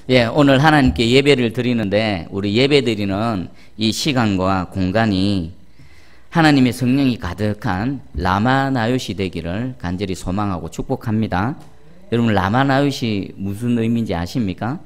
예, 오늘 하나님께 예배를 드리는데 우리 예배 드리는 이 시간과 공간이 하나님의 성령이 가득한 라마나요시 되기를 간절히 소망하고 축복합니다. 여러분, 라마나요시 무슨 의미인지 아십니까?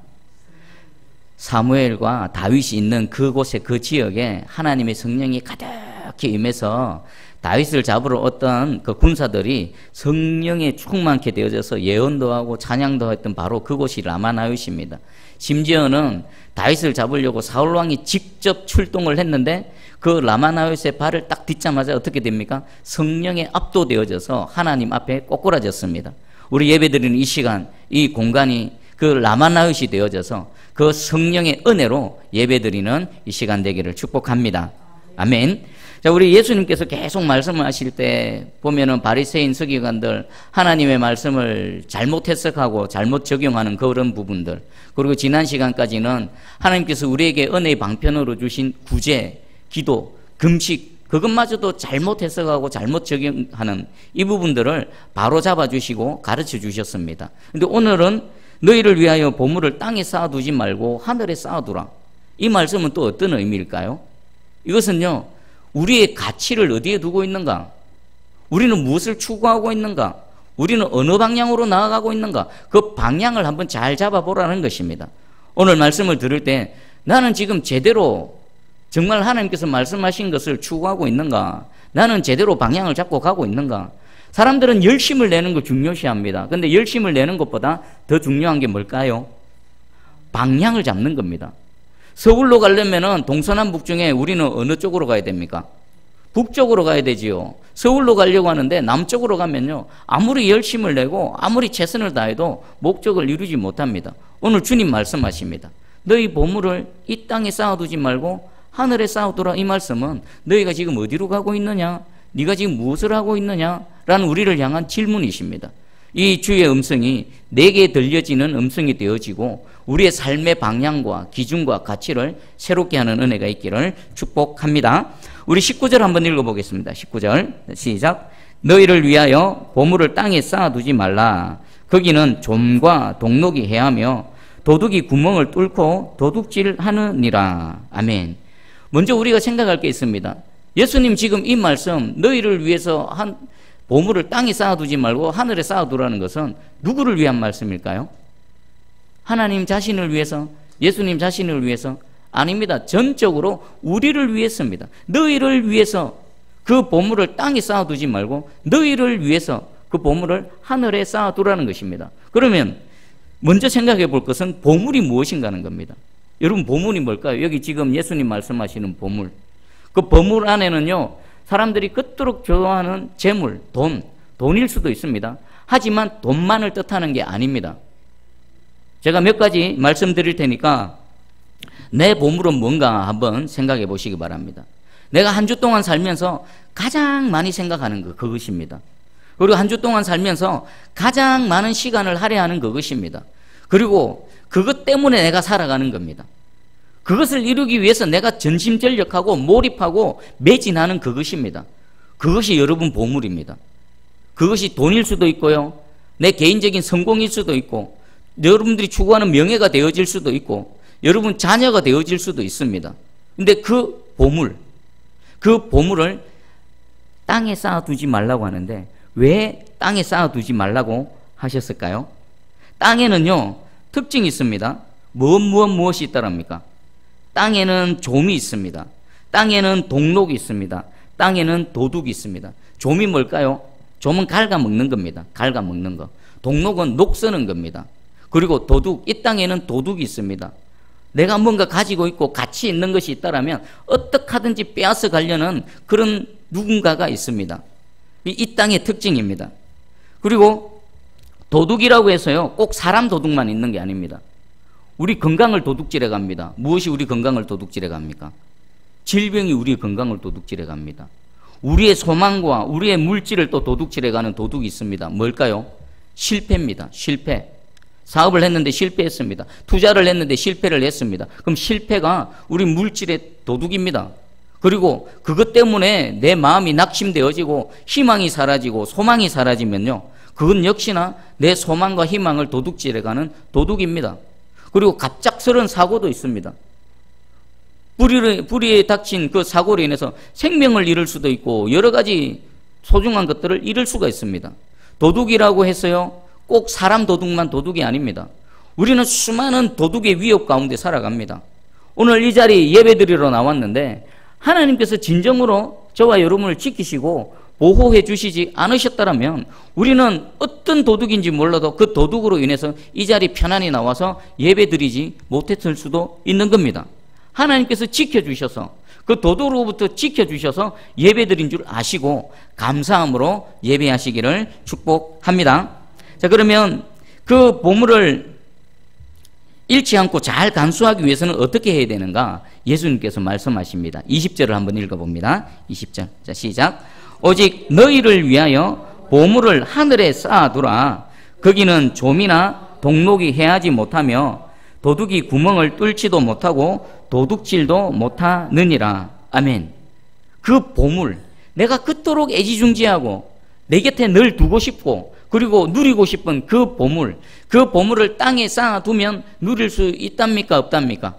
사무엘과 다윗이 있는 그곳에, 그 지역에 하나님의 성령이 가득히 임해서 다윗을 잡으러 어떤 그 군사들이 성령에 충만케 되어져서 예언도 하고 찬양도 했던 바로 그곳이 라마나요시입니다. 심지어는 다윗을 잡으려고 사울왕이 직접 출동을 했는데 그 라마나요시의 발을 딱 딛자마자 어떻게 됩니까? 성령에 압도되어져서 하나님 앞에 꼬꾸라졌습니다. 우리 예배드리는 이 시간, 이 공간이 그 라마나요시 되어져서 그 성령의 은혜로 예배드리는 이 시간 되기를 축복합니다. 아멘. 자, 우리 예수님께서 계속 말씀하실 때 보면은 바리새인 서기관들 하나님의 말씀을 잘못 해석하고 잘못 적용하는 그런 부분들, 그리고 지난 시간까지는 하나님께서 우리에게 은혜의 방편으로 주신 구제, 기도, 금식, 그것마저도 잘못 해석하고 잘못 적용하는 이 부분들을 바로 잡아주시고 가르쳐 주셨습니다. 근데 오늘은 너희를 위하여 보물을 땅에 쌓아두지 말고 하늘에 쌓아두라. 이 말씀은 또 어떤 의미일까요? 이것은요, 우리의 가치를 어디에 두고 있는가? 우리는 무엇을 추구하고 있는가? 우리는 어느 방향으로 나아가고 있는가? 그 방향을 한번 잘 잡아보라는 것입니다. 오늘 말씀을 들을 때 나는 지금 제대로 정말 하나님께서 말씀하신 것을 추구하고 있는가? 나는 제대로 방향을 잡고 가고 있는가? 사람들은 열심을 내는 거 중요시합니다. 그런데 열심을 내는 것보다 더 중요한 게 뭘까요? 방향을 잡는 겁니다. 서울로 가려면은 동서남북 중에 우리는 어느 쪽으로 가야 됩니까? 북쪽으로 가야 되지요. 서울로 가려고 하는데 남쪽으로 가면요, 아무리 열심을 내고 아무리 최선을 다해도 목적을 이루지 못합니다. 오늘 주님 말씀하십니다. 너희 보물을 이 땅에 쌓아두지 말고 하늘에 쌓아두라. 이 말씀은 너희가 지금 어디로 가고 있느냐, 네가 지금 무엇을 하고 있느냐 라는 우리를 향한 질문이십니다. 이 주의 음성이 내게 들려지는 음성이 되어지고 우리의 삶의 방향과 기준과 가치를 새롭게 하는 은혜가 있기를 축복합니다. 우리 19절 한번 읽어보겠습니다. 19절 시작. 너희를 위하여 보물을 땅에 쌓아두지 말라. 거기는 좀과 동록이 해하며 도둑이 구멍을 뚫고 도둑질하느니라. 아멘. 먼저 우리가 생각할 게 있습니다. 예수님 지금 이 말씀, 너희를 위해서 한 보물을 땅에 쌓아두지 말고 하늘에 쌓아두라는 것은 누구를 위한 말씀일까요? 하나님 자신을 위해서, 예수님 자신을 위해서? 아닙니다. 전적으로 우리를 위해서입니다. 너희를 위해서 그 보물을 땅에 쌓아두지 말고 너희를 위해서 그 보물을 하늘에 쌓아두라는 것입니다. 그러면 먼저 생각해 볼 것은 보물이 무엇인가 하는 겁니다. 여러분, 보물이 뭘까요? 여기 지금 예수님 말씀하시는 보물, 그 보물 안에는요, 사람들이 그토록 좋아하는 재물, 돈일 수도 있습니다. 하지만 돈만을 뜻하는 게 아닙니다. 제가 몇 가지 말씀드릴 테니까 내 보물은 뭔가 한번 생각해 보시기 바랍니다. 내가 한 주 동안 살면서 가장 많이 생각하는 것, 그것입니다. 그리고 한 주 동안 살면서 가장 많은 시간을 할애하는 그것입니다. 그리고 그것 때문에 내가 살아가는 겁니다. 그것을 이루기 위해서 내가 전심전력하고 몰입하고 매진하는 그것입니다. 그것이 여러분 보물입니다. 그것이 돈일 수도 있고요, 내 개인적인 성공일 수도 있고, 여러분들이 추구하는 명예가 되어질 수도 있고, 여러분 자녀가 되어질 수도 있습니다. 근데 그 보물을 땅에 쌓아두지 말라고 하는데 왜 땅에 쌓아두지 말라고 하셨을까요? 땅에는요, 특징이 있습니다. 무엇이 있다랍니까? 땅에는 좀이 있습니다. 땅에는 동록이 있습니다. 땅에는 도둑이 있습니다. 좀이 뭘까요? 좀은 갉아먹는 겁니다. 갉아먹는 거. 동록은 녹서는 겁니다. 그리고 도둑, 이 땅에는 도둑이 있습니다. 내가 뭔가 가지고 있고 가치 있는 것이 있다라면 어떻게 하든지 빼앗아 가려는 그런 누군가가 있습니다. 이 땅의 특징입니다. 그리고 도둑이라고 해서요, 꼭 사람 도둑만 있는 게 아닙니다. 우리 건강을 도둑질해 갑니다. 무엇이 우리 건강을 도둑질해 갑니까? 질병이 우리 건강을 도둑질해 갑니다. 우리의 소망과 우리의 물질을 또 도둑질해 가는 도둑이 있습니다. 뭘까요? 실패입니다. 실패. 사업을 했는데 실패했습니다. 투자를 했는데 실패를 했습니다. 그럼 실패가 우리 물질의 도둑입니다. 그리고 그것 때문에 내 마음이 낙심되어지고 희망이 사라지고 소망이 사라지면요, 그건 역시나 내 소망과 희망을 도둑질해 가는 도둑입니다. 그리고 갑작스러운 사고도 있습니다. 불의에 닥친 그 사고로 인해서 생명을 잃을 수도 있고 여러 가지 소중한 것들을 잃을 수가 있습니다. 도둑이라고 해서요, 꼭 사람 도둑만 도둑이 아닙니다. 우리는 수많은 도둑의 위협 가운데 살아갑니다. 오늘 이 자리 예배드리러 나왔는데 하나님께서 진정으로 저와 여러분을 지키시고 보호해 주시지 않으셨다면 우리는 어떤 도둑인지 몰라도 그 도둑으로 인해서 이 자리 편안히 나와서 예배드리지 못했을 수도 있는 겁니다. 하나님께서 지켜주셔서, 그 도둑으로부터 지켜주셔서 예배드린 줄 아시고 감사함으로 예배하시기를 축복합니다. 자, 그러면 그 보물을 잃지 않고 잘 간수하기 위해서는 어떻게 해야 되는가? 예수님께서 말씀하십니다. 20절을 한번 읽어봅니다. 20절. 자, 시작. 오직 너희를 위하여 보물을 하늘에 쌓아두라. 거기는 좀이나 동록이 해하지 못하며 도둑이 구멍을 뚫지도 못하고 도둑질도 못하느니라. 아멘. 그 보물, 내가 그토록 애지중지하고 내 곁에 늘 두고 싶고 그리고 누리고 싶은 그 보물을 땅에 쌓아두면 누릴 수 있답니까? 없답니까?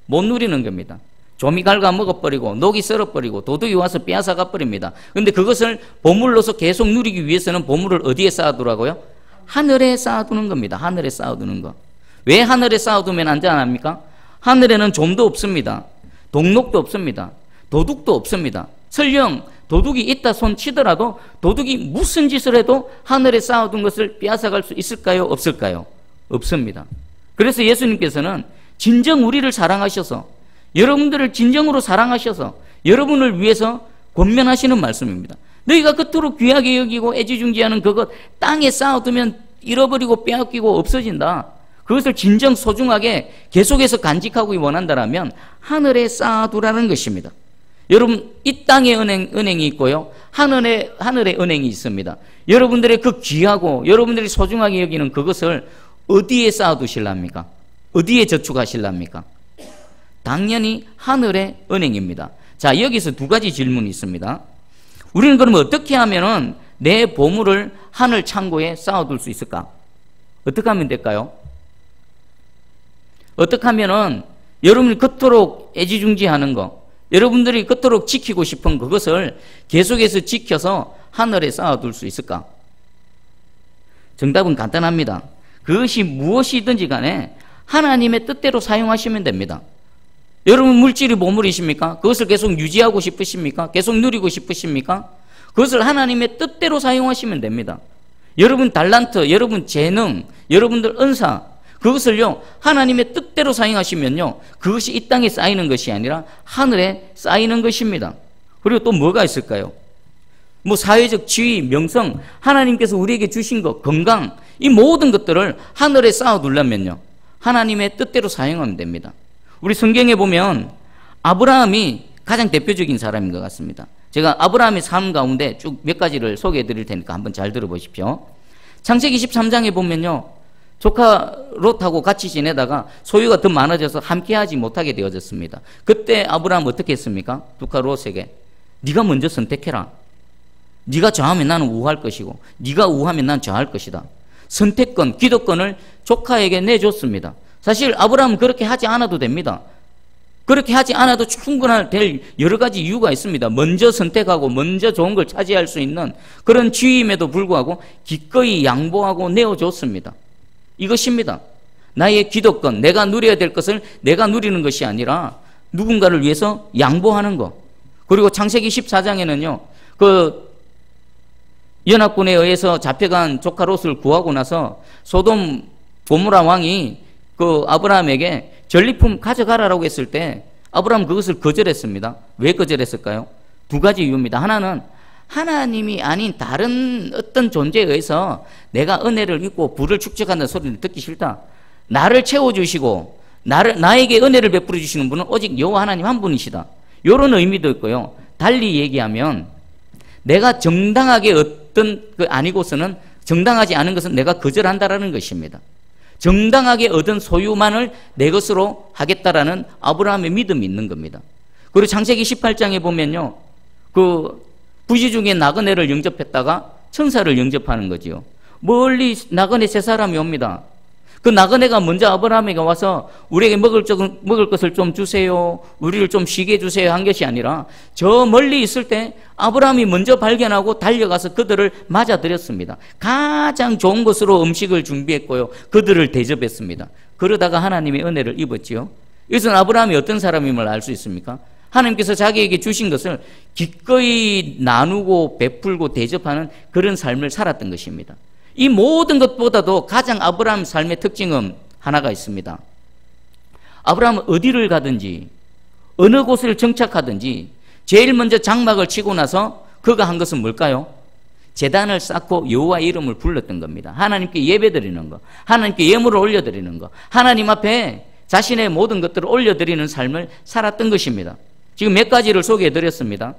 못 누리는 겁니다. 좀이 갉아 먹어버리고 녹이 썰어버리고 도둑이 와서 빼앗아가 버립니다. 그런데 그것을 보물로서 계속 누리기 위해서는 보물을 어디에 쌓아두라고요? 하늘에 쌓아두는 겁니다. 하늘에 쌓아두는 거. 왜 하늘에 쌓아두면 안전합니까? 하늘에는 좀도 없습니다. 동록도 없습니다. 도둑도 없습니다. 설령 도둑이 있다 손 치더라도 도둑이 무슨 짓을 해도 하늘에 쌓아둔 것을 빼앗아갈 수 있을까요? 없을까요? 없습니다. 그래서 예수님께서는 진정 우리를 사랑하셔서, 여러분들을 진정으로 사랑하셔서 여러분을 위해서 권면하시는 말씀입니다. 너희가 그토록 귀하게 여기고 애지중지하는 그것 땅에 쌓아두면 잃어버리고 빼앗기고 없어진다. 그것을 진정 소중하게 계속해서 간직하고 원한다면 하늘에 쌓아두라는 것입니다. 여러분, 이 땅에 은행이 있고요, 하늘에 은행이 있습니다. 여러분들의 그 귀하고 여러분들이 소중하게 여기는 그것을 어디에 쌓아두실랍니까? 어디에 저축하실랍니까? 당연히 하늘의 은행입니다. 자, 여기서 두 가지 질문이 있습니다. 우리는 그러면 어떻게 하면은 내 보물을 하늘 창고에 쌓아둘 수 있을까? 어떻게 하면 될까요? 어떻게 하면은 여러분이 그토록 애지중지하는 거, 여러분들이 그토록 지키고 싶은 그것을 계속해서 지켜서 하늘에 쌓아둘 수 있을까? 정답은 간단합니다. 그것이 무엇이든지 간에 하나님의 뜻대로 사용하시면 됩니다. 여러분 물질이 보물이십니까? 그것을 계속 유지하고 싶으십니까? 계속 누리고 싶으십니까? 그것을 하나님의 뜻대로 사용하시면 됩니다. 여러분 달란트, 여러분 재능, 여러분들 은사, 그것을요 하나님의 뜻대로 사용하시면요 그것이 이 땅에 쌓이는 것이 아니라 하늘에 쌓이는 것입니다. 그리고 또 뭐가 있을까요? 뭐 사회적 지위, 명성, 하나님께서 우리에게 주신 것, 건강, 이 모든 것들을 하늘에 쌓아두려면요 하나님의 뜻대로 사용하면 됩니다. 우리 성경에 보면 아브라함이 가장 대표적인 사람인 것 같습니다. 제가 아브라함의 삶 가운데 쭉 몇 가지를 소개해 드릴 테니까 한번 잘 들어보십시오. 창세기 23장에 보면요 조카 롯하고 같이 지내다가 소유가 더 많아져서 함께하지 못하게 되어졌습니다. 그때 아브라함 어떻게 했습니까? 조카 롯에게 네가 먼저 선택해라. 네가 좌하면 나는 우할 것이고 네가 우하면 난 좌할 것이다. 선택권, 기도권을 조카에게 내줬습니다. 사실 아브라함은 그렇게 하지 않아도 됩니다. 그렇게 하지 않아도 될 여러 가지 이유가 있습니다. 먼저 선택하고 먼저 좋은 걸 차지할 수 있는 그런 지위임에도 불구하고 기꺼이 양보하고 내어줬습니다. 이것입니다. 나의 기도권, 내가 누려야 될 것을 내가 누리는 것이 아니라 누군가를 위해서 양보하는 것. 그리고 창세기 14장에는요 그 연합군에 의해서 잡혀간 조카 롯을 구하고 나서 소돔 고모라 왕이 그 아브라함에게 전리품 가져가라라고 했을 때 아브라함 그것을 거절했습니다. 왜 거절했을까요? 두 가지 이유입니다. 하나는 하나님이 아닌 다른 어떤 존재에 의해서 내가 은혜를 입고 부를 축적한다는 소리를 듣기 싫다. 나를 채워주시고 나에게 은혜를 베풀어 주시는 분은 오직 여호와 하나님 한 분이시다. 이런 의미도 있고요. 달리 얘기하면 내가 정당하게 어떤 그 아니고서는 정당하지 않은 것은 내가 거절한다라는 것입니다. 정당하게 얻은 소유만을 내 것으로 하겠다라는 아브라함의 믿음이 있는 겁니다. 그리고 창세기 18장에 보면요 그 부지 중에 나그네를 영접했다가 천사를 영접하는 거지요. 멀리 나그네 세 사람이 옵니다. 그 나그네가 먼저 아브라함에게 와서 우리에게 먹을 것을 좀 주세요, 우리를 좀 쉬게 해주세요 한 것이 아니라 저 멀리 있을 때 아브라함이 먼저 발견하고 달려가서 그들을 맞아들였습니다. 가장 좋은 것으로 음식을 준비했고요, 그들을 대접했습니다. 그러다가 하나님의 은혜를 입었지요. 이것은 아브라함이 어떤 사람임을 알 수 있습니까? 하나님께서 자기에게 주신 것을 기꺼이 나누고 베풀고 대접하는 그런 삶을 살았던 것입니다. 이 모든 것보다도 가장 아브라함 삶의 특징은 하나가 있습니다. 아브라함은 어디를 가든지 어느 곳을 정착하든지 제일 먼저 장막을 치고 나서 그가 한 것은 뭘까요? 제단을 쌓고 여호와의 이름을 불렀던 겁니다. 하나님께 예배드리는 거, 하나님께 예물을 올려드리는 거, 하나님 앞에 자신의 모든 것들을 올려드리는 삶을 살았던 것입니다. 지금 몇 가지를 소개해드렸습니다.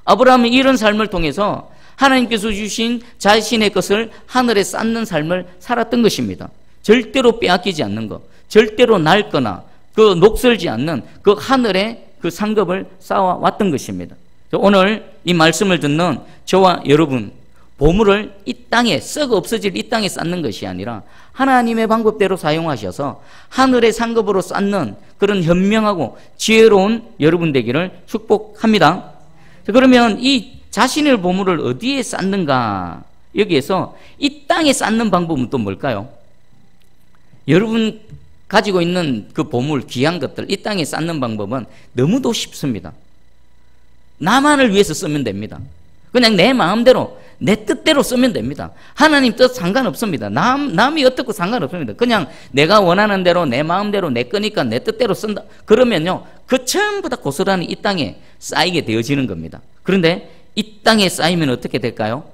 아브라함은 이런 삶을 통해서 하나님께서 주신 자신의 것을 하늘에 쌓는 삶을 살았던 것입니다. 절대로 빼앗기지 않는 것, 절대로 낡거나 그 녹슬지 않는 그 하늘에 그 상급을 쌓아왔던 것입니다. 오늘 이 말씀을 듣는 저와 여러분, 보물을 이 땅에, 썩어 없어질 이 땅에 쌓는 것이 아니라 하나님의 방법대로 사용하셔서 하늘의 상급으로 쌓는 그런 현명하고 지혜로운 여러분 되기를 축복합니다. 그러면 이 자신의 보물을 어디에 쌓는가? 여기에서 이 땅에 쌓는 방법은 또 뭘까요? 여러분 가지고 있는 그 보물, 귀한 것들 이 땅에 쌓는 방법은 너무도 쉽습니다. 나만을 위해서 쓰면 됩니다. 그냥 내 마음대로, 내 뜻대로 쓰면 됩니다. 하나님 뜻 상관없습니다. 남이 어떻고 상관없습니다. 그냥 내가 원하는 대로 내 마음대로 내 거니까 내 뜻대로 쓴다. 그러면요, 그 전부 다 고스란히 이 땅에 쌓이게 되어지는 겁니다. 그런데 이 땅에 쌓이면 어떻게 될까요?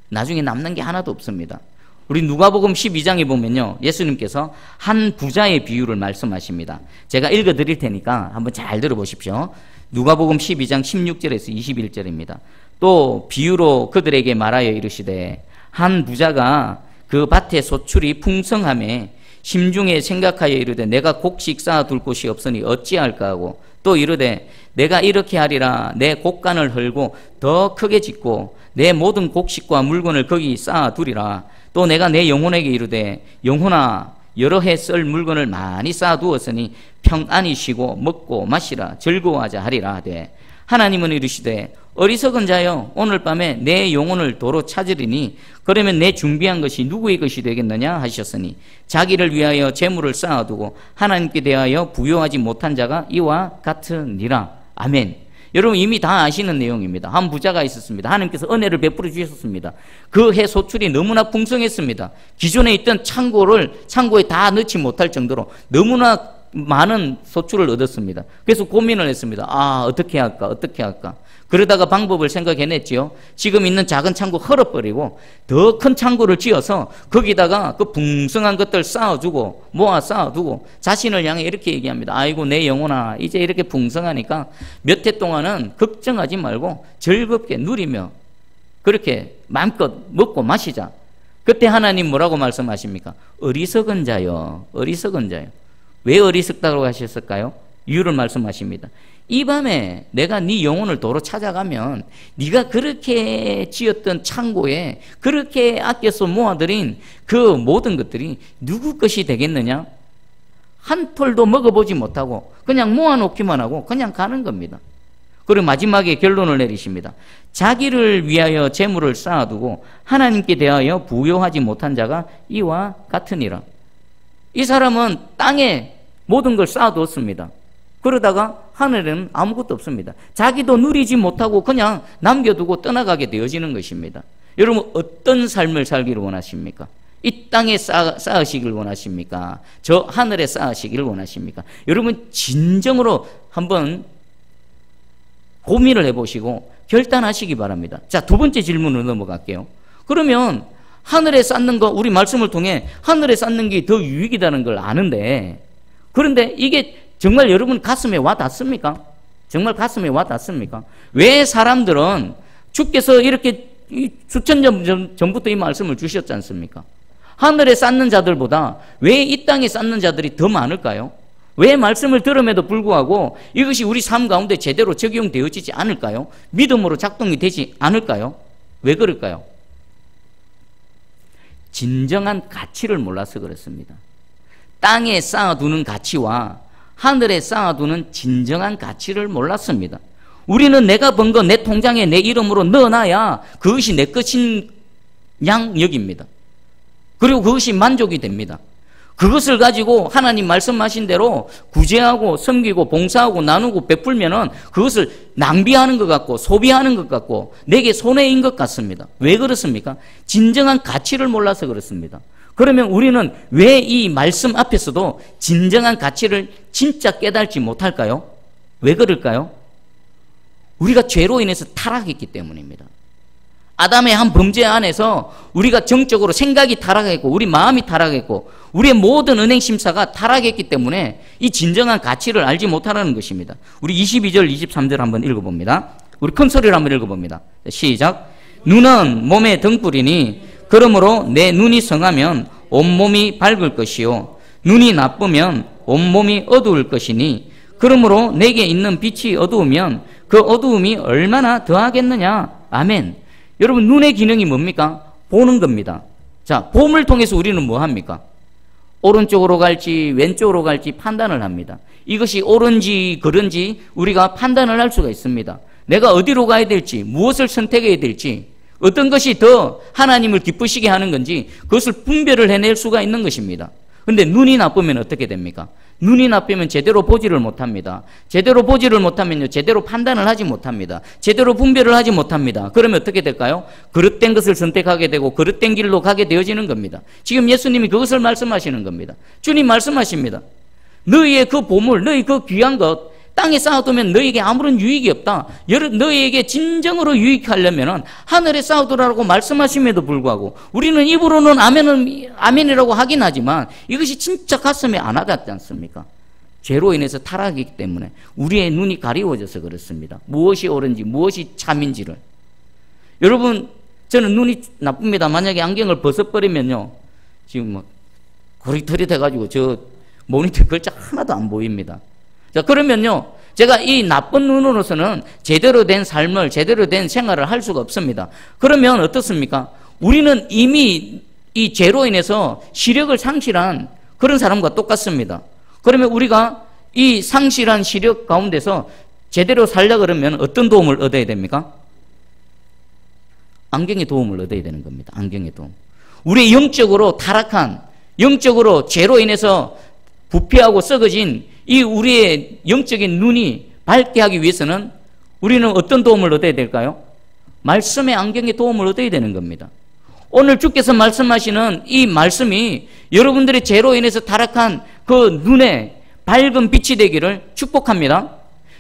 나중에 남는 게 하나도 없습니다. 우리 누가복음 12장에 보면요, 예수님께서 한 부자의 비유를 말씀하십니다. 제가 읽어드릴 테니까 한번 잘 들어보십시오. 누가복음 12장 16절에서 21절입니다. 또 비유로 그들에게 말하여 이르시되 한 부자가 그 밭에 소출이 풍성함에 심중에 생각하여 이르되 내가 곡식 쌓아둘 곳이 없으니 어찌할까 하고 또 이르되 내가 이렇게 하리라 내 곡간을 헐고 더 크게 짓고 내 모든 곡식과 물건을 거기 쌓아두리라. 또 내가 내 영혼에게 이르되 영혼아 여러 해 쓸 물건을 많이 쌓아두었으니 평안히 쉬고 먹고 마시라 즐거워하자 하리라 하되 하나님은 이르시되 어리석은 자여 오늘 밤에 내 영혼을 도로 찾으리니 그러면 내 준비한 것이 누구의 것이 되겠느냐 하셨으니 자기를 위하여 재물을 쌓아두고 하나님께 대하여 부요하지 못한 자가 이와 같으니라. 아멘. 여러분 이미 다 아시는 내용입니다. 한 부자가 있었습니다. 하나님께서 은혜를 베풀어 주셨습니다. 그 해 소출이 너무나 풍성했습니다. 기존에 있던 창고에 다 넣지 못할 정도로 너무나 많은 소출을 얻었습니다. 그래서 고민을 했습니다. 어떻게 할까? 그러다가 방법을 생각해냈지요. 지금 있는 작은 창고 헐어버리고 더 큰 창고를 지어서 거기다가 그 풍성한 것들 쌓아주고 모아 쌓아두고 자신을 향해 이렇게 얘기합니다. 아이고 내 영혼아 이제 이렇게 풍성하니까 몇 해 동안은 걱정하지 말고 즐겁게 누리며 그렇게 마음껏 먹고 마시자. 그때 하나님 뭐라고 말씀하십니까? 어리석은 자요. 왜 어리석다고 하셨을까요? 이유를 말씀하십니다. 이 밤에 내가 네 영혼을 도로 찾아가면 네가 그렇게 지었던 창고에 그렇게 아껴서 모아들인 그 모든 것들이 누구 것이 되겠느냐? 한 톨도 먹어보지 못하고 그냥 모아놓기만 하고 그냥 가는 겁니다. 그리고 마지막에 결론을 내리십니다. 자기를 위하여 재물을 쌓아두고 하나님께 대하여 부요하지 못한 자가 이와 같으니라. 이 사람은 땅에 모든 걸 쌓아두었습니다. 그러다가 하늘에는 아무것도 없습니다. 자기도 누리지 못하고 그냥 남겨두고 떠나가게 되어지는 것입니다. 여러분 어떤 삶을 살기를 원하십니까? 이 땅에 쌓으시길 원하십니까? 저 하늘에 쌓으시길 원하십니까? 여러분 진정으로 한번 고민을 해보시고 결단하시기 바랍니다. 자, 두 번째 질문으로 넘어갈게요. 그러면 하늘에 쌓는 거, 우리 말씀을 통해 하늘에 쌓는 게 더 유익이라는 걸 아는데, 그런데 이게 정말 여러분 가슴에 와 닿습니까? 정말 가슴에 와 닿습니까? 왜 사람들은 주께서 이렇게 수천 년 전부터 이 말씀을 주셨지 않습니까? 하늘에 쌓는 자들보다 왜 이 땅에 쌓는 자들이 더 많을까요? 왜 말씀을 들음에도 불구하고 이것이 우리 삶 가운데 제대로 적용되어지지 않을까요? 믿음으로 작동이 되지 않을까요? 왜 그럴까요? 진정한 가치를 몰라서 그렇습니다. 땅에 쌓아두는 가치와 하늘에 쌓아두는 진정한 가치를 몰랐습니다. 우리는 내가 번 거 내 통장에 내 이름으로 넣어놔야 그것이 내 것인 양 여깁니다. 그리고 그것이 만족이 됩니다. 그것을 가지고 하나님 말씀하신 대로 구제하고 섬기고 봉사하고 나누고 베풀면은 그것을 낭비하는 것 같고 소비하는 것 같고 내게 손해인 것 같습니다. 왜 그렇습니까? 진정한 가치를 몰라서 그렇습니다. 그러면 우리는 왜 이 말씀 앞에서도 진정한 가치를 진짜 깨달지 못할까요? 왜 그럴까요? 우리가 죄로 인해서 타락했기 때문입니다. 아담의 한 범죄 안에서 우리가 정적으로 생각이 타락했고 우리 마음이 타락했고 우리의 모든 은행 심사가 타락했기 때문에 이 진정한 가치를 알지 못하는 것입니다. 우리 22절 23절 한번 읽어봅니다. 우리 큰 소리로 한번 읽어봅니다. 시작. 눈은 몸의 등불이니 그러므로 내 눈이 성하면 온몸이 밝을 것이요 눈이 나쁘면 온몸이 어두울 것이니 그러므로 내게 있는 빛이 어두우면 그 어두움이 얼마나 더하겠느냐. 아멘. 여러분, 눈의 기능이 뭡니까? 보는 겁니다. 자, 봄을 통해서 우리는 뭐 합니까? 오른쪽으로 갈지 왼쪽으로 갈지 판단을 합니다. 이것이 옳은지 그른지 우리가 판단을 할 수가 있습니다. 내가 어디로 가야 될지, 무엇을 선택해야 될지, 어떤 것이 더 하나님을 기쁘시게 하는 건지 그것을 분별을 해낼 수가 있는 것입니다. 그런데 눈이 나쁘면 어떻게 됩니까? 눈이 나쁘면 제대로 보지를 못합니다. 제대로 보지를 못하면요, 제대로 판단을 하지 못합니다. 제대로 분별을 하지 못합니다. 그러면 어떻게 될까요? 그릇된 것을 선택하게 되고 그릇된 길로 가게 되어지는 겁니다. 지금 예수님이 그것을 말씀하시는 겁니다. 주님 말씀하십니다. 너희의 그 보물, 너희 그 귀한 것 땅에 쌓아두면 너희에게 아무런 유익이 없다. 너희에게 진정으로 유익하려면 하늘에 쌓아두라고 말씀하심에도 불구하고 우리는 입으로는 아멘이라고 하긴 하지만 이것이 진짜 가슴에 안 와닿지 않습니까? 죄로 인해서 타락이기 때문에 우리의 눈이 가리워져서 그렇습니다. 무엇이 옳은지 무엇이 참인지를. 여러분, 저는 눈이 나쁩니다. 만약에 안경을 벗어버리면요, 지금 막 고리털이 돼가지고 저 모니터 글자 하나도 안 보입니다. 자, 그러면요, 제가 이 나쁜 눈으로서는 제대로 된 삶을, 제대로 된 생활을 할 수가 없습니다. 그러면 어떻습니까? 우리는 이미 이 죄로 인해서 시력을 상실한 그런 사람과 똑같습니다. 그러면 우리가 이 상실한 시력 가운데서 제대로 살려 그러면 어떤 도움을 얻어야 됩니까? 안경의 도움을 얻어야 되는 겁니다. 안경의 도움. 우리 영적으로 타락한, 영적으로 죄로 인해서 부패하고 썩어진 이 우리의 영적인 눈이 밝게 하기 위해서는 우리는 어떤 도움을 얻어야 될까요? 말씀의 안경의 도움을 얻어야 되는 겁니다. 오늘 주께서 말씀하시는 이 말씀이 여러분들의 죄로 인해서 타락한 그 눈에 밝은 빛이 되기를 축복합니다.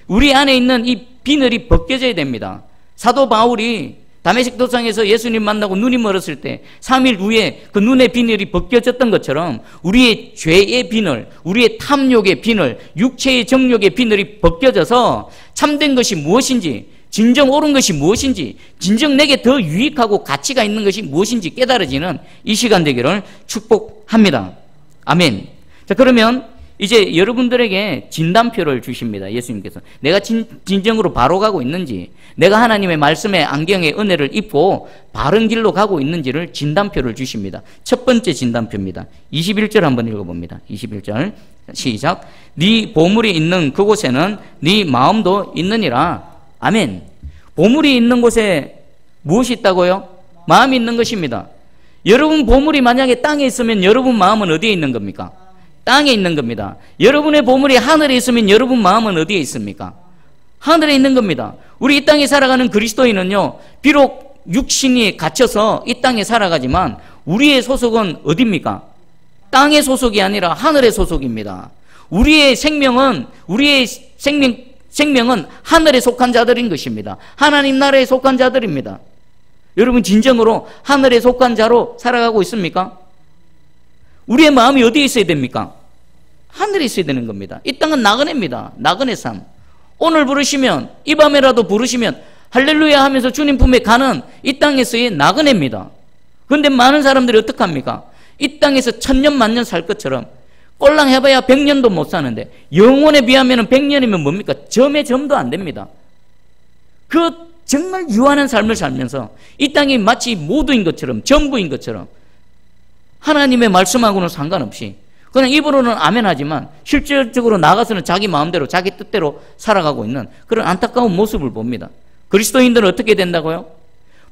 우리 안에 있는 이 비늘이 벗겨져야 됩니다. 사도 바울이 다메섹 도상에서 예수님 만나고 눈이 멀었을 때 3일 후에 그 눈의 비늘이 벗겨졌던 것처럼 우리의 죄의 비늘, 우리의 탐욕의 비늘, 육체의 정욕의 비늘이 벗겨져서 참된 것이 무엇인지, 진정 옳은 것이 무엇인지, 진정 내게 더 유익하고 가치가 있는 것이 무엇인지 깨달아지는 이 시간 되기를 축복합니다. 아멘. 자, 그러면 이제 여러분들에게 진단표를 주십니다. 예수님께서. 내가 진정으로 바로 가고 있는지, 내가 하나님의 말씀의 안경의 은혜를 입고 바른 길로 가고 있는지를 진단표를 주십니다. 첫 번째 진단표입니다. 21절 한번 읽어봅니다. 21절 시작. 네 보물이 있는 그곳에는 네 마음도 있느니라. 아멘. 보물이 있는 곳에 무엇이 있다고요? 마음이 있는 것입니다. 여러분 보물이 만약에 땅에 있으면 여러분 마음은 어디에 있는 겁니까? 땅에 있는 겁니다. 여러분의 보물이 하늘에 있으면 여러분 마음은 어디에 있습니까? 하늘에 있는 겁니다. 우리 이 땅에 살아가는 그리스도인은요, 비록 육신이 갇혀서 이 땅에 살아가지만 우리의 소속은 어디입니까? 땅의 소속이 아니라 하늘의 소속입니다. 우리의 생명은 하늘에 속한 자들인 것입니다. 하나님 나라에 속한 자들입니다. 여러분 진정으로 하늘에 속한 자로 살아가고 있습니까? 우리의 마음이 어디에 있어야 됩니까? 하늘에 있어야 되는 겁니다. 이 땅은 나그네입니다. 나그네 삶. 오늘 부르시면, 이 밤에라도 부르시면 할렐루야 하면서 주님 품에 가는 이 땅에서의 나그네입니다. 그런데 많은 사람들이 어떡합니까? 이 땅에서 천년 만년 살 것처럼 꼴랑 해봐야 100년도 못 사는데 영혼에 비하면 100년이면 뭡니까? 점에 점도 안 됩니다. 그 정말 유한한 삶을 살면서 이 땅이 마치 모두인 것처럼, 전부인 것처럼 하나님의 말씀하고는 상관없이 그냥 입으로는 아멘 하지만 실질적으로 나가서는 자기 마음대로 자기 뜻대로 살아가고 있는 그런 안타까운 모습을 봅니다. 그리스도인들은 어떻게 된다고요?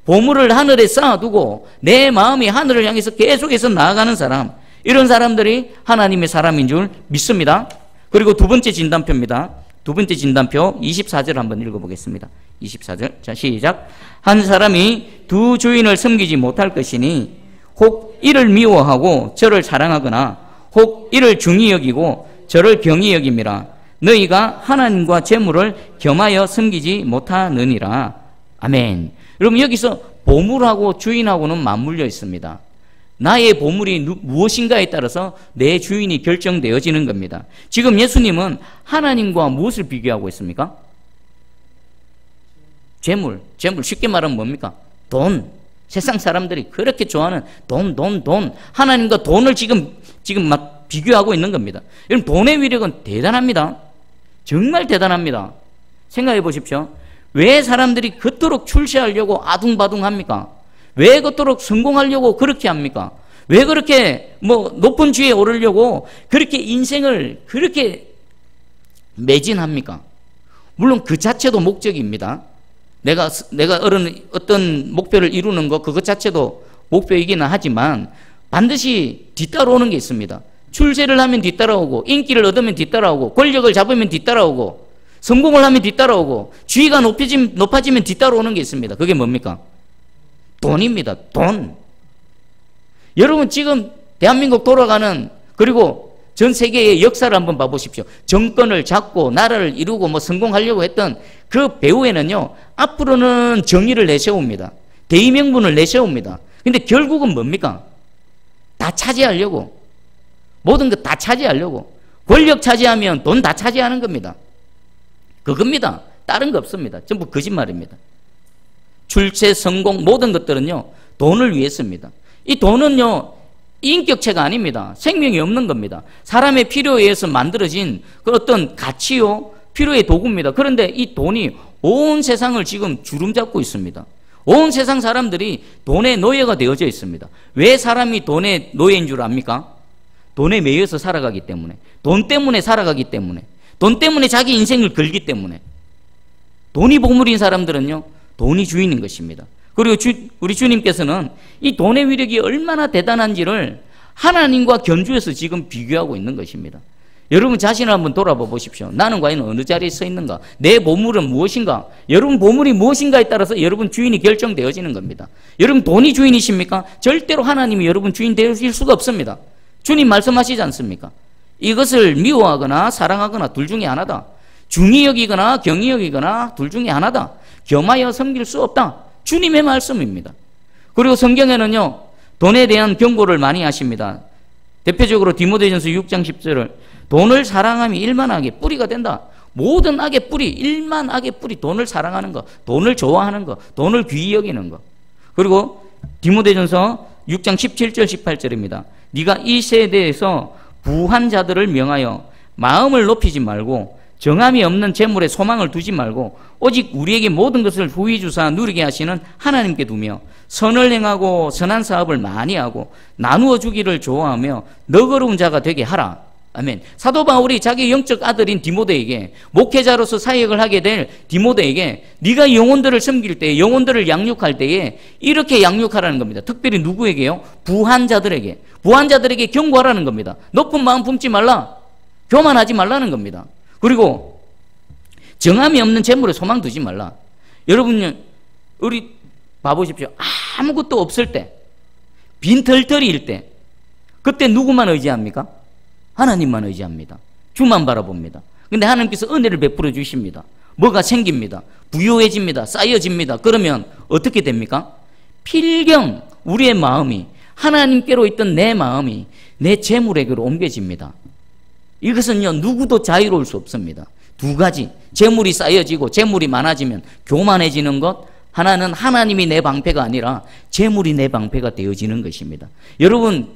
보물을 하늘에 쌓아두고 내 마음이 하늘을 향해서 계속해서 나아가는 사람, 이런 사람들이 하나님의 사람인 줄 믿습니다. 그리고 두 번째 진단표입니다. 두 번째 진단표 24절 한번 읽어보겠습니다. 24절. 자, 시작. 한 사람이 두 주인을 섬기지 못할 것이니 혹 이를 미워하고 저를 사랑하거나 혹 이를 중히 여기고 저를 경히 여김이라. 너희가 하나님과 재물을 겸하여 섬기지 못하느니라. 아멘. 여러분, 여기서 보물하고 주인하고는 맞물려 있습니다. 나의 보물이 무엇인가에 따라서 내 주인이 결정되어지는 겁니다. 지금 예수님은 하나님과 무엇을 비교하고 있습니까? 재물. 쉽게 말하면 뭡니까? 돈. 세상 사람들이 그렇게 좋아하는 돈. 하나님과 돈을 지금 막 비교하고 있는 겁니다. 여러분, 돈의 위력은 대단합니다. 정말 대단합니다. 생각해 보십시오. 왜 사람들이 그토록 출세하려고 아둥바둥합니까? 왜 그토록 성공하려고 그렇게 합니까? 왜 그렇게 높은 지위에 오르려고 그렇게 인생을 그렇게 매진합니까? 물론 그 자체도 목적입니다. 내가 어떤 목표를 이루는 것, 그것 자체도 목표이기는 하지만 반드시 뒤따라오는 게 있습니다. 출세를 하면 뒤따라오고, 인기를 얻으면 뒤따라오고, 권력을 잡으면 뒤따라오고, 성공을 하면 뒤따라오고, 지위가 높아지면 뒤따라오는 게 있습니다. 그게 뭡니까? 돈입니다. 돈. 여러분, 지금 대한민국 돌아가는, 그리고 전 세계의 역사를 한번 봐보십시오. 정권을 잡고 나라를 이루고 성공하려고 했던 그 배후에는요, 앞으로는 정의를 내세웁니다. 대의명분을 내세웁니다. 근데 결국은 뭡니까? 다 차지하려고, 모든 것 다 차지하려고, 권력 차지하면 돈 다 차지하는 겁니다. 그겁니다. 다른 거 없습니다. 전부 거짓말입니다. 출세, 성공, 모든 것들은요, 돈을 위해서입니다. 이 돈은요, 인격체가 아닙니다. 생명이 없는 겁니다. 사람의 필요에 의해서 만들어진 그 어떤 가치요, 필요의 도구입니다. 그런데 이 돈이 온 세상을 지금 주름잡고 있습니다. 온 세상 사람들이 돈의 노예가 되어져 있습니다. 왜 사람이 돈의 노예인 줄 압니까? 돈에 매여서 살아가기 때문에, 돈 때문에 살아가기 때문에, 돈 때문에 자기 인생을 걸기 때문에. 돈이 보물인 사람들은요, 돈이 주인인 것입니다. 그리고 우리 주님께서는 이 돈의 위력이 얼마나 대단한지를 하나님과 견주해서 지금 비교하고 있는 것입니다. 여러분 자신을 한번 돌아봐 보십시오. 나는 과연 어느 자리에 서 있는가? 내 보물은 무엇인가? 여러분 보물이 무엇인가에 따라서 여러분 주인이 결정되어지는 겁니다. 여러분 돈이 주인이십니까? 절대로 하나님이 여러분 주인 되실 수가 없습니다. 주님 말씀하시지 않습니까? 이것을 미워하거나 사랑하거나 둘 중에 하나다. 중히 여기거나 경히 여기거나 둘 중에 하나다. 겸하여 섬길 수 없다. 주님의 말씀입니다. 그리고 성경에는요, 돈에 대한 경고를 많이 하십니다. 대표적으로 디모데전서 6장 10절을 돈을 사랑함이 일만 악의 뿌리가 된다. 모든 악의 뿌리, 일만 악의 뿌리, 돈을 사랑하는 거, 돈을 좋아하는 거, 돈을 귀히 여기는 거. 그리고 디모데전서 6장 17절 18절입니다. 네가 이 세대에서 부한 자들을 명하여 마음을 높이지 말고 정함이 없는 재물에 소망을 두지 말고 오직 우리에게 모든 것을 후히 주사 누리게 하시는 하나님께 두며 선을 행하고 선한 사업을 많이 하고 나누어 주기를 좋아하며 너그러운 자가 되게 하라. 아멘. 사도 바울이 자기 영적 아들인 디모데에게, 목회자로서 사역을 하게 될 디모데에게 네가 영혼들을 섬길 때, 영혼들을 양육할 때에 이렇게 양육하라는 겁니다. 특별히 누구에게요? 부한 자들에게. 부한 자들에게 경고하라는 겁니다. 높은 마음 품지 말라. 교만하지 말라는 겁니다. 그리고 정함이 없는 재물에 소망 두지 말라. 여러분, 우리 봐보십시오. 아무것도 없을 때, 빈털터리일 때, 그때 누구만 의지합니까? 하나님만 의지합니다. 주만 바라봅니다. 근데 하나님께서 은혜를 베풀어 주십니다. 뭐가 생깁니다. 부유해집니다. 쌓여집니다. 그러면 어떻게 됩니까? 필경 우리의 마음이, 하나님께로 있던 내 마음이 내 재물에게로 옮겨집니다. 이것은요, 누구도 자유로울 수 없습니다. 두 가지, 재물이 쌓여지고 재물이 많아지면 교만해지는 것, 하나는 하나님이 내 방패가 아니라 재물이 내 방패가 되어지는 것입니다. 여러분,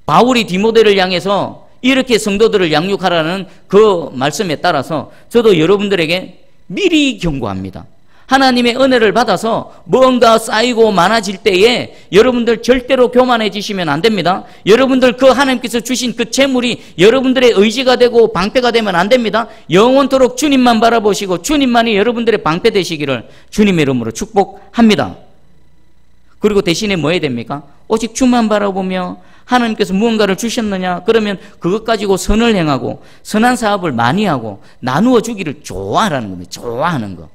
바울이 디모데를 향해서 이렇게 성도들을 양육하라는 그 말씀에 따라서 저도 여러분들에게 미리 경고합니다. 하나님의 은혜를 받아서 뭔가 쌓이고 많아질 때에 여러분들 절대로 교만해지시면 안 됩니다. 여러분들 그 하나님께서 주신 그 재물이 여러분들의 의지가 되고 방패가 되면 안 됩니다. 영원토록 주님만 바라보시고 주님만이 여러분들의 방패 되시기를 주님의 이름으로 축복합니다. 그리고 대신에 뭐 해야 됩니까? 오직 주만 바라보며 하나님께서 무언가를 주셨느냐? 그러면 그것 가지고 선을 행하고 선한 사업을 많이 하고 나누어 주기를 좋아하라는 겁니다. 좋아하는 거.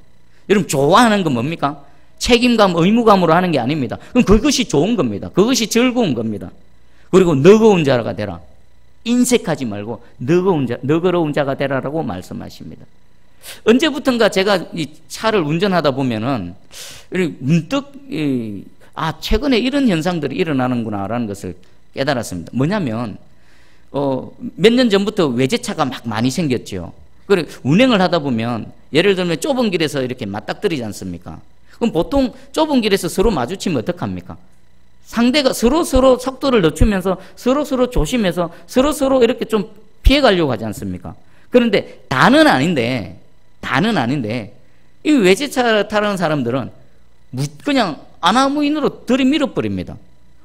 여러분 좋아하는 건 뭡니까? 책임감, 의무감으로 하는 게 아닙니다. 그럼 그것이 좋은 겁니다. 그것이 즐거운 겁니다. 그리고 너그러운 자가 되라. 인색하지 말고 너그러운 자가 되라라고 말씀하십니다. 언제부턴가 제가 이 차를 운전하다 보면은 문득 최근에 이런 현상들이 일어나는구나라는 것을 깨달았습니다. 뭐냐면 몇 년 전부터 외제차가 막 많이 생겼죠. 그래 운행을 하다 보면 예를 들면 좁은 길에서 이렇게 맞닥뜨리지 않습니까? 그럼 보통 좁은 길에서 서로 마주치면 어떡합니까? 상대가 서로 속도를 늦추면서 서로 조심해서 서로 이렇게 좀 피해가려고 하지 않습니까? 그런데 다는 아닌데 이 외제차 타는 사람들은 그냥 아나무인으로 들이밀어 버립니다.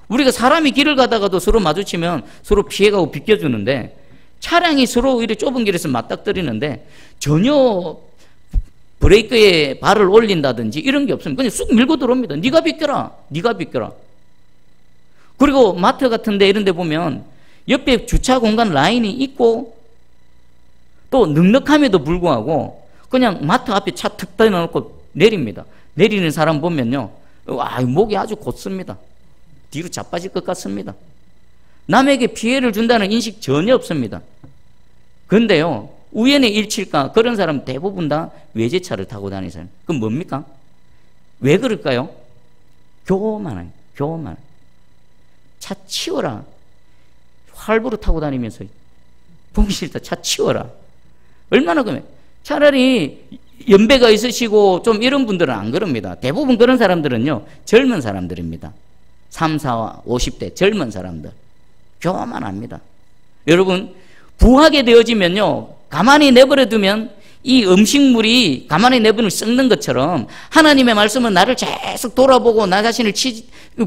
우리가 사람이 길을 가다가도 서로 마주치면 서로 피해가고 비껴주는데 차량이 서로 이렇게 좁은 길에서 맞닥뜨리는데 전혀 브레이크에 발을 올린다든지 이런 게 없습니다. 그냥 쑥 밀고 들어옵니다. 네가 비껴라. 그리고 마트 같은 데 이런 데 보면 옆에 주차 공간 라인이 있고 또 넉넉함에도 불구하고 그냥 마트 앞에 차 툭 대놓고 내립니다. 내리는 사람 보면요. 목이 아주 곧습니다. 뒤로 자빠질 것 같습니다. 남에게 피해를 준다는 인식 전혀 없습니다. 그런데요, 우연의 일치일까? 그런 사람 대부분 다 외제차를 타고 다니는 사람. 그럼 뭡니까? 왜 그럴까요? 교만해요. 차 치워라. 활부로 타고 다니면서 보기 싫다. 차 치워라. 얼마나 그러면 차라리 연배가 있으시고 좀 이런 분들은 안 그럽니다. 대부분 그런 사람들은요, 젊은 사람들입니다. 3, 4, 50대 젊은 사람들. 교만합니다. 여러분, 부하게 되어지면요, 가만히 내버려 두면 이 음식물이 가만히 내버려 썩는 것처럼 하나님의 말씀은 나를 계속 돌아보고 나 자신을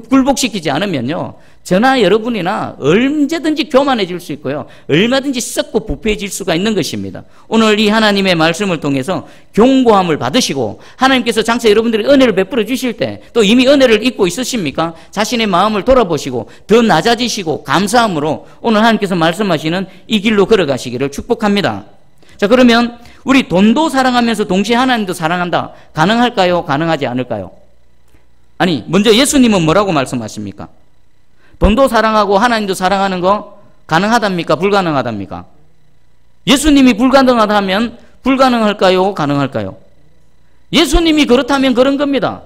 굴복시키지 않으면요, 저나 여러분이나 언제든지 교만해질 수 있고요, 얼마든지 썩고 부패해질 수가 있는 것입니다. 오늘 이 하나님의 말씀을 통해서 경고함을 받으시고 하나님께서 장차 여러분들이 은혜를 베풀어 주실 때 또 이미 은혜를 잊고 있으십니까? 자신의 마음을 돌아보시고 더 낮아지시고 감사함으로 오늘 하나님께서 말씀하시는 이 길로 걸어가시기를 축복합니다. 자, 그러면 우리 돈도 사랑하면서 동시에 하나님도 사랑한다. 가능할까요? 가능하지 않을까요? 아니, 먼저 예수님은 뭐라고 말씀하십니까? 돈도 사랑하고 하나님도 사랑하는 거 가능하답니까? 불가능하답니까? 예수님이 불가능하다면 불가능할까요? 가능할까요? 예수님이 그렇다면 그런 겁니다.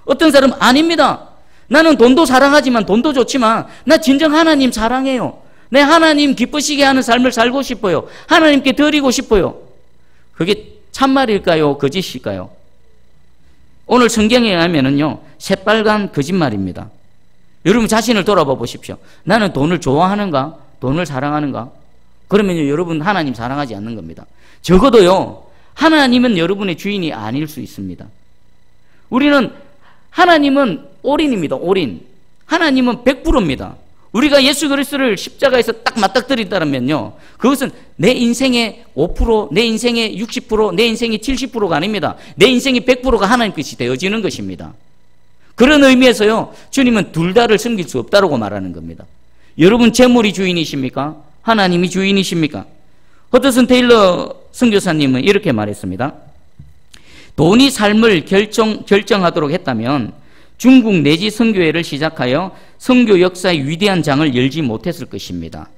어떤 사람은 아닙니다. 나는 돈도 사랑하지만 돈도 좋지만 나 진정 하나님 사랑해요. 내 하나님 기쁘시게 하는 삶을 살고 싶어요. 하나님께 드리고 싶어요. 그게 참말일까요? 거짓일까요? 오늘 성경에 의하면은요, 새빨간 거짓말입니다. 여러분 자신을 돌아봐 보십시오. 나는 돈을 좋아하는가? 돈을 사랑하는가? 그러면요, 여러분 하나님 사랑하지 않는 겁니다. 적어도요, 하나님은 여러분의 주인이 아닐 수 있습니다. 하나님은 올인입니다. 올인. 하나님은 100%입니다. 우리가 예수 그리스도를 십자가에서 딱 맞닥뜨린다면요, 그것은 내 인생의 5%, 내 인생의 60%, 내 인생의 70%가 아닙니다. 내 인생의 100%가 하나님 것이 되어지는 것입니다. 그런 의미에서요, 주님은 둘 다를 섬길 수 없다고 말하는 겁니다. 여러분 재물이 주인이십니까? 하나님이 주인이십니까? 허드슨 테일러 선교사님은 이렇게 말했습니다. 돈이 삶을 결정하도록 했다면 중국 내지 선교회를 시작하여 선교 역사의 위대한 장을 열지 못했을 것입니다.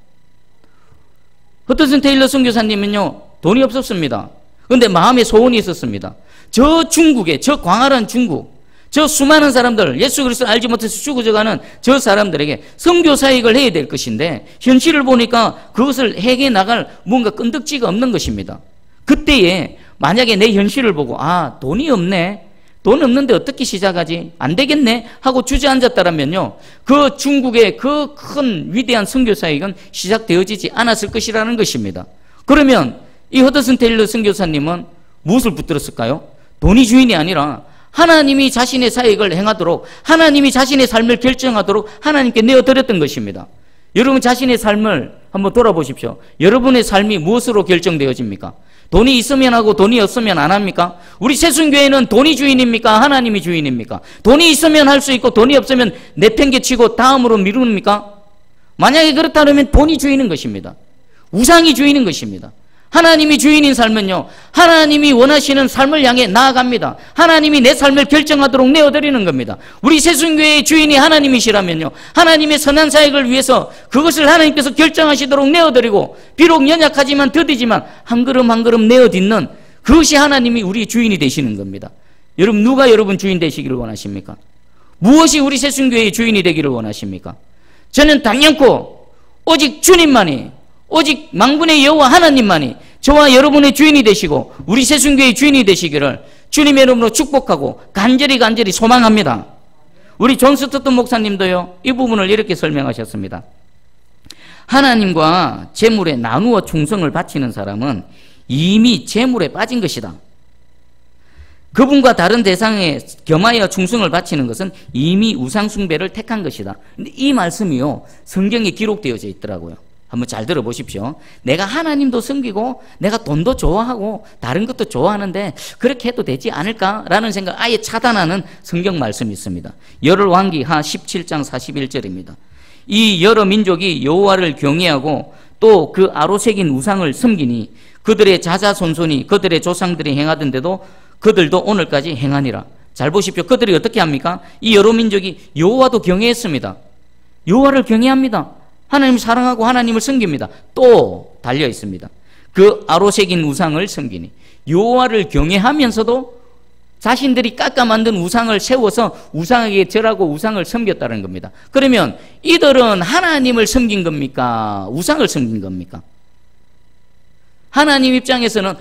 허드슨 테일러 선교사님은요, 돈이 없었습니다. 그런데 마음에 소원이 있었습니다. 저 중국에, 저 광활한 중국, 저 수많은 사람들, 예수 그리스도를 알지 못해서 죽어져가는 저 사람들에게 선교 사역을 해야 될 것인데 현실을 보니까 그것을 해결해 나갈 뭔가 끈덕지가 없는 것입니다. 그때에 만약에 내 현실을 보고 돈이 없네, 돈 없는데 어떻게 시작하지? 안 되겠네 하고 주저앉았다면요, 그 중국의 그 큰 위대한 선교 사역은 시작되어지지 않았을 것이라는 것입니다. 그러면 이 허드슨 테일러 선교사님은 무엇을 붙들었을까요? 돈이 주인이 아니라 하나님이 자신의 사역을 행하도록, 하나님이 자신의 삶을 결정하도록 하나님께 내어드렸던 것입니다. 여러분 자신의 삶을 한번 돌아보십시오. 여러분의 삶이 무엇으로 결정되어집니까? 돈이 있으면 하고 돈이 없으면 안 합니까? 우리 새순교회는 돈이 주인입니까? 하나님이 주인입니까? 돈이 있으면 할 수 있고 돈이 없으면 내팽개치고 다음으로 미룹니까? 만약에 그렇다면 돈이 주인인 것입니다. 우상이 주인인 것입니다. 하나님이 주인인 삶은요, 하나님이 원하시는 삶을 향해 나아갑니다. 하나님이 내 삶을 결정하도록 내어드리는 겁니다. 우리 새순교회의 주인이 하나님이시라면요, 하나님의 선한 사역을 위해서 그것을 하나님께서 결정하시도록 내어드리고, 비록 연약하지만 더디지만 한 걸음 한 걸음 내어딛는, 그것이 하나님이 우리 주인이 되시는 겁니다. 여러분, 누가 여러분 주인 되시기를 원하십니까? 무엇이 우리 새순교회의 주인이 되기를 원하십니까? 저는 단연코 오직 주님만이, 오직 만군의 여호와 하나님만이 저와 여러분의 주인이 되시고 우리 새순교회의 주인이 되시기를 주님의 이름으로 축복하고 간절히 소망합니다. 우리 존 스토튼 목사님도요, 이 부분을 이렇게 설명하셨습니다. 하나님과 재물에 나누어 충성을 바치는 사람은 이미 재물에 빠진 것이다. 그분과 다른 대상에 겸하여 충성을 바치는 것은 이미 우상숭배를 택한 것이다. 근데 이 말씀이요, 성경에 기록되어져 있더라고요. 한번 잘 들어보십시오. 내가 하나님도 섬기고 내가 돈도 좋아하고 다른 것도 좋아하는데 그렇게 해도 되지 않을까라는 생각 아예 차단하는 성경 말씀이 있습니다. 열왕기하 17장 41절입니다. 이 여러 민족이 여호와를 경외하고 또 그 아로새긴 우상을 섬기니 그들의 자자손손이 그들의 조상들이 행하던데도 그들도 오늘까지 행하니라. 잘 보십시오. 그들이 어떻게 합니까? 이 여러 민족이 여호와도 경외했습니다. 여호와를 경외합니다. 하나님을 사랑하고 하나님을 섬깁니다. 또 달려 있습니다. 그 아로새긴 우상을 섬기니 여호와를 경외하면서도 자신들이 깎아 만든 우상을 세워서 우상에게 절하고 우상을 섬겼다는 겁니다. 그러면 이들은 하나님을 섬긴 겁니까? 우상을 섬긴 겁니까? 하나님 입장에서는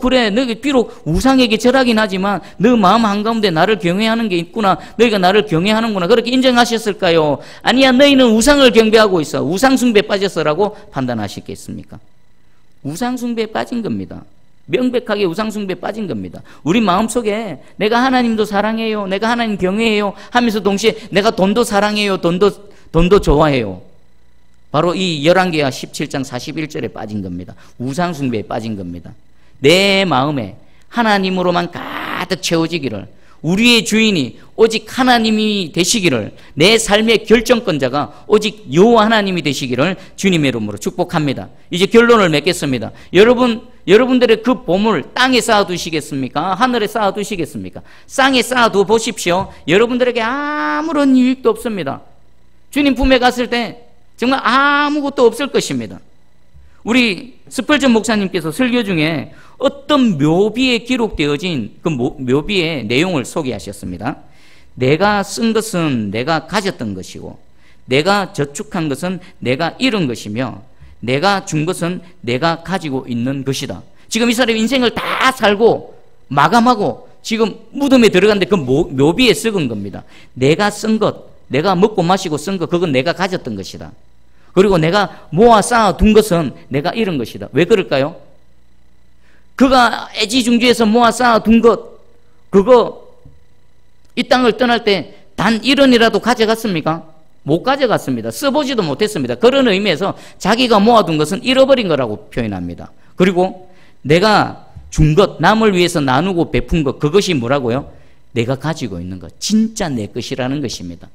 그래, 너희 비록 우상에게 절하긴 하지만 너 마음 한가운데 나를 경외하는 게 있구나, 너희가 나를 경외하는구나, 그렇게 인정하셨을까요? 아니야, 너희는 우상을 경배하고 있어, 우상숭배에 빠졌어라고 판단하시겠습니까? 우상숭배에 빠진 겁니다. 명백하게 우상숭배에 빠진 겁니다. 우리 마음속에 내가 하나님도 사랑해요, 내가 하나님 경외해요 하면서 동시에 내가 돈도 사랑해요, 돈도 좋아해요. 바로 이 열왕기하 17장 41절에 빠진 겁니다. 우상숭배에 빠진 겁니다. 내 마음에 하나님으로만 가득 채워지기를, 우리의 주인이 오직 하나님이 되시기를, 내 삶의 결정권자가 오직 여호와 하나님이 되시기를 주님의 이름으로 축복합니다. 이제 결론을 맺겠습니다. 여러분들의 그 보물 땅에 쌓아두시겠습니까? 하늘에 쌓아두시겠습니까? 땅에 쌓아두 보십시오. 여러분들에게 아무런 유익도 없습니다. 주님 품에 갔을 때 정말 아무것도 없을 것입니다. 우리 스펄전 목사님께서 설교 중에 어떤 묘비에 기록되어진 그 묘비의 내용을 소개하셨습니다. 내가 쓴 것은 내가 가졌던 것이고, 내가 저축한 것은 내가 잃은 것이며, 내가 준 것은 내가 가지고 있는 것이다. 지금 이 사람이 인생을 다 살고 마감하고 지금 무덤에 들어갔는데 그 묘비에 썩은 겁니다. 내가 쓴 것, 내가 먹고 마시고 쓴 것, 그건 내가 가졌던 것이다. 그리고 내가 모아 쌓아둔 것은 내가 잃은 것이다. 왜 그럴까요? 그가 애지중지해서 모아 쌓아둔 것, 그거 이 땅을 떠날 때 단 1원이라도 가져갔습니까? 못 가져갔습니다. 써보지도 못했습니다. 그런 의미에서 자기가 모아둔 것은 잃어버린 거라고 표현합니다. 그리고 내가 준 것, 남을 위해서 나누고 베푼 것, 그것이 뭐라고요? 내가 가지고 있는 것, 진짜 내 것이라는 것입니다.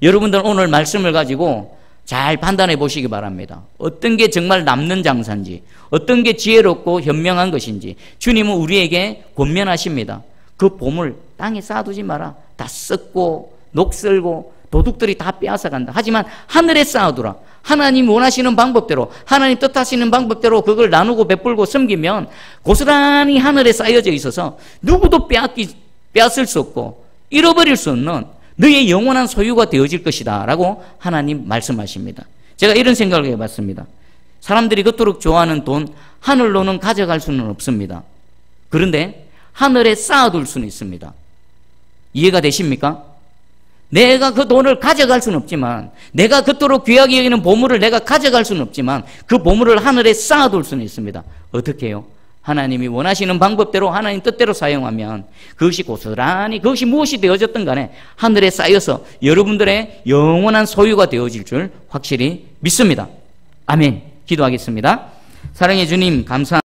여러분들 오늘 말씀을 가지고 잘 판단해 보시기 바랍니다. 어떤 게 정말 남는 장사인지, 어떤 게 지혜롭고 현명한 것인지 주님은 우리에게 권면하십니다. 그 보물 땅에 쌓아두지 마라. 다 썩고 녹슬고 도둑들이 다 빼앗아간다. 하지만 하늘에 쌓아두라. 하나님 원하시는 방법대로, 하나님 뜻하시는 방법대로 그걸 나누고 베풀고 섬기면 고스란히 하늘에 쌓여져 있어서 누구도 빼앗을 수 없고 잃어버릴 수 없는 너의 영원한 소유가 되어질 것이다 라고 하나님 말씀하십니다. 제가 이런 생각을 해봤습니다. 사람들이 그토록 좋아하는 돈, 하늘로는 가져갈 수는 없습니다. 그런데 하늘에 쌓아둘 수는 있습니다. 이해가 되십니까? 내가 그 돈을 가져갈 수는 없지만, 내가 그토록 귀하게 여기는 보물을 내가 가져갈 수는 없지만 그 보물을 하늘에 쌓아둘 수는 있습니다. 어떻게 해요? 하나님이 원하시는 방법대로 하나님 뜻대로 사용하면 그것이 고스란히 그것이 무엇이 되어졌든 간에 하늘에 쌓여서 여러분들의 영원한 소유가 되어질 줄 확실히 믿습니다. 아멘. 기도하겠습니다. 사랑해 주님 감사합니다.